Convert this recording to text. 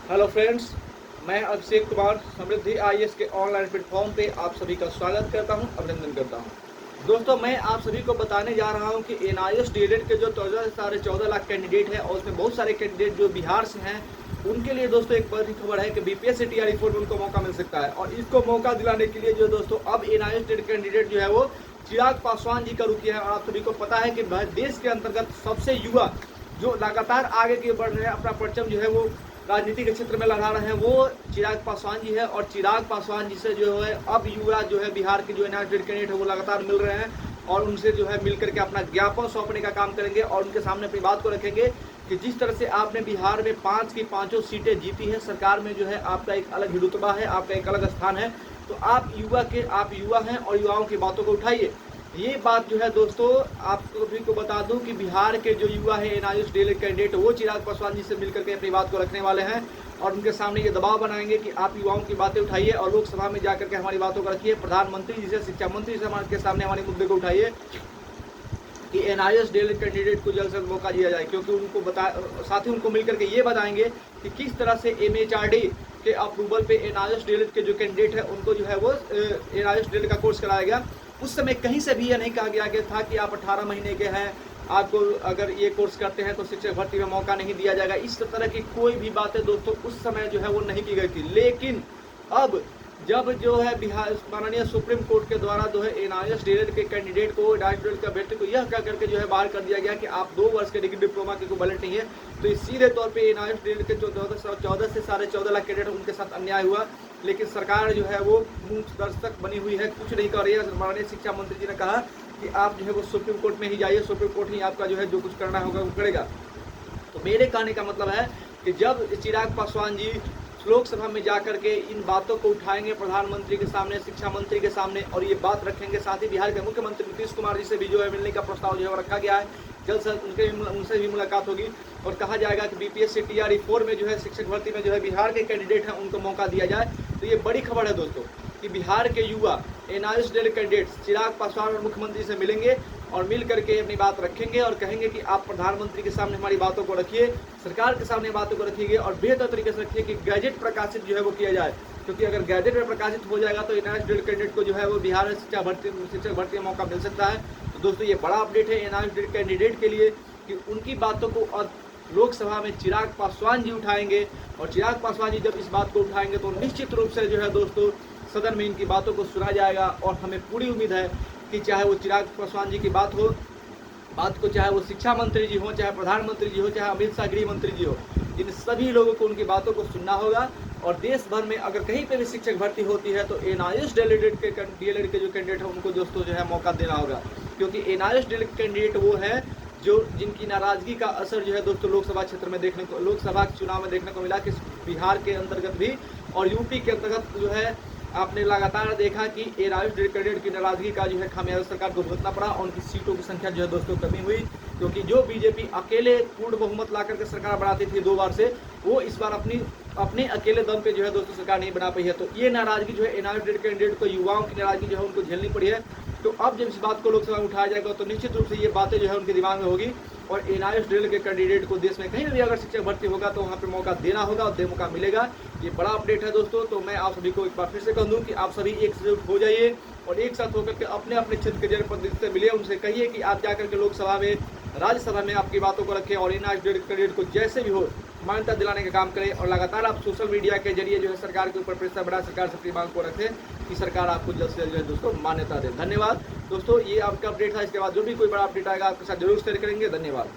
Hello friends, मैं अभिषेक कुमार समृद्धि IAS के online platform पे आप सभी का स्वागत करता हूं, अभिनंदन करता हूं। दोस्तों, मैं आप सभी को बताने जा रहा हूं कि एनआईएएस डीएलएड के जो 14 लाख कैंडिडेट हैं और उसमें बहुत सारे कैंडिडेट जो बिहार से हैं, उनके लिए दोस्तों एक बड़ी खबर है कि बीपीएससी टीआरई 4 में उनको मौका मिल सकता है। और इसको मौका दिलाने के लिए जो दोस्तों अब एनआईएएस डीएलएड कैंडिडेट जो है वो चिराग पासवान जी का रुख किया है। और आप सभी को पता है कि देश के अंतर्गत सबसे युवा जो लगातार आगे की बढ़ रहे हैं, अपना परचम जो है वो राजनीति के क्षेत्र में लगा रहे हैं, वो चिराग पासवान जी है। और चिराग पासवान जी से जो है अब युवा जो है बिहार के जो एनआईएएस कैंडिडेट है वो लगातार मिल रहे हैं और उनसे जो है मिल करके अपना ज्ञापन सौंपने का काम करेंगे और उनके सामने अपनी बात को रखेंगे कि जिस तरह से आपने बिहार में 5 की 5 सीटें जीती है, सरकार में जो है आपका एक अलग ही रुतबा है, आपका एक अलग स्थान है, तो आप युवा हैं और युवाओं की बातों को उठाइए। ये बात जो है दोस्तों आप सभी को बता दूं कि बिहार के जो युवा है एनआईएएस डीएलएड कैंडिडेट वो चिराग पासवान जी से मिलकर के अपनी बात को रखने वाले हैं और उनके सामने ये दबाव बनाएंगे कि आप युवाओं की बातें उठाइए और लोकसभा में जाकर के हमारी बातों को रखिए। प्रधानमंत्री जी से, शिक्षा मंत्री से हमारे सामने हमारे मुद्दे को उठाइए कि एनआईएएस डीएलएड कैंडिडेट को जल्द से जल्द मौका दिया जाए, क्योंकि उनको साथ ही उनको मिलकर के ये बताएंगे कि किस तरह से एमएचआरडी के अप्रूवल पे एनआईएएस डीएलएड के जो कैंडिडेट है उनको जो है वो एनआईएएस डीएलएड का कोर्स कराया गया। उस समय कहीं से भी यह नहीं कहा गया था कि आप 18 महीने के हैं, आपको अगर ये कोर्स करते हैं तो शिक्षक भर्ती में मौका नहीं दिया जाएगा। इस तरह की कोई भी बातें दोस्तों उस समय जो है वो नहीं की गई थी। लेकिन अब जब जो है बिहार माननीय सुप्रीम कोर्ट के द्वारा जो है एनआईएएस डीएलएड के कैंडिडेट को, एनआईएएस डीएलएड के अभ्यर्थी को यह कह करके जो है बाहर कर दिया गया कि आप 2 वर्ष के डिग्री डिप्लोमा के इक्विवेलेंट नहीं है, तो इस सीधे तौर पे एनआईएएस डीएलएड के 14 से 14.5 लाख कैंडिडेट उनके साथ अन्याय हुआ। लेकिन सरकार जो है वो मूक दर्शक बनी हुई है, कुछ नहीं कर रही है। माननीय शिक्षा मंत्री जी ने कहा कि आप जो है वो सुप्रीम कोर्ट में ही जाइए, सुप्रीम कोर्ट ही आपका जो है जो कुछ करना होगा वो करेगा। तो मेरे कहने का मतलब है कि जब चिराग पासवान जी लोकसभा में जाकर के इन बातों को उठाएंगे प्रधानमंत्री के सामने, शिक्षा मंत्री के सामने और ये बात रखेंगे, साथ ही बिहार के मुख्यमंत्री नीतीश कुमार जी से भी जो है मिलने का प्रस्ताव जो है रखा गया है। जल्द से उनसे भी मुलाकात होगी और कहा जाएगा कि बीपीएससी टीआरई 4 में जो है शिक्षक भर्ती में जो है बिहार के कैंडिडेट हैं उनको मौका दिया जाए। तो ये बड़ी खबर है दोस्तों कि बिहार के युवा एनआईएएस डीएलएड कैंडिडेट चिराग पासवान और मुख्यमंत्री से मिलेंगे और मिल करके अपनी बात रखेंगे और कहेंगे कि आप प्रधानमंत्री के सामने हमारी बातों को रखिए, सरकार के सामने बातों को रखिए और बेहतर तरीके से रखिए कि गैजेट प्रकाशित जो है वो किया जाए। क्योंकि अगर गैजेट में प्रकाशित हो जाएगा तो एनआईएएस डीएलएड कैंडिडेट को जो है वो बिहार में शिक्षक भर्ती में मौका मिल सकता है। तो दोस्तों ये बड़ा अपडेट है एनआईएएस डीएलएड कैंडिडेट के लिए कि उनकी बातों को अब लोकसभा में चिराग पासवान जी उठाएंगे और चिराग पासवान जी जब इस बात को उठाएंगे तो निश्चित रूप से जो है दोस्तों सदन में इनकी बातों को सुना जाएगा। और हमें पूरी उम्मीद है कि चाहे वो चिराग पासवान जी की बात को चाहे वो शिक्षा मंत्री जी हो, चाहे प्रधानमंत्री जी हो, चाहे अमित शाह गृह मंत्री जी हो, इन सभी लोगों को उनकी बातों को सुनना होगा। और देश भर में अगर कहीं पे भी शिक्षक भर्ती होती है तो एनआईएएस डीएलएड के जो कैंडिडेट है उनको दोस्तों जो है मौका देना होगा। क्योंकि एनआईएएस डीएलएड कैंडिडेट वो है जो जिनकी नाराजगी का असर जो है दोस्तों लोकसभा क्षेत्र में लोकसभा चुनाव में देखने को मिला कि बिहार के अंतर्गत भी और यूपी के अंतर्गत जो है आपने लगातार देखा कि एनआईएएस डीएलएड कैंडिडेट की नाराजगी का जो है खामियाजा सरकार को भुगतना पड़ा और उनकी सीटों की संख्या जो है दोस्तों कमी हुई। क्योंकि जो बीजेपी अकेले पूर्ण बहुमत ला करके सरकार बनाती थी 2 बार से, वो इस बार अपने अकेले दम पे जो है दोस्तों सरकार नहीं बना पाई है। तो ये नाराजगी जो है एनआईएएस डीएलएड कैंडिडेट को, युवाओं की नाराजगी जो है उनको झेलनी पड़ी है। तो अब जब इस बात को लोकसभा में उठाया जाएगा तो निश्चित रूप से ये बातें जो है उनके दिमाग में होगी और एनआईएएस डीएलएड के कैंडिडेट को देश में कहीं भी अगर शिक्षक भर्ती होगा तो वहाँ पे मौका देना होगा और मौका मिलेगा। ये बड़ा अपडेट है दोस्तों। तो मैं आप सभी को एक बार फिर से कह दूँ कि आप सभी एकजुट हो जाइए और एक साथ होकर के अपने अपने क्षेत्र के जनप्रतिनिधि से मिलिए, उनसे कहिए कि आप जाकर के लोकसभा में, राज्यसभा में आपकी बातों को रखें और एनआईएएस डीएलएड कैंडिडेट को जैसे भी हो मान्यता दिलाने का काम करें। और लगातार आप सोशल मीडिया के जरिए जो है सरकार के ऊपर प्रेशर बढ़ा, सरकार से अपनी मांग को रखें कि सरकार आपको जल्द से जल्द जो है दोस्तों मान्यता दे। धन्यवाद दोस्तों, ये आपका अपडेट था। इसके बाद जो भी कोई बड़ा अपडेट आएगा आपके साथ जरूर शेयर करेंगे। धन्यवाद।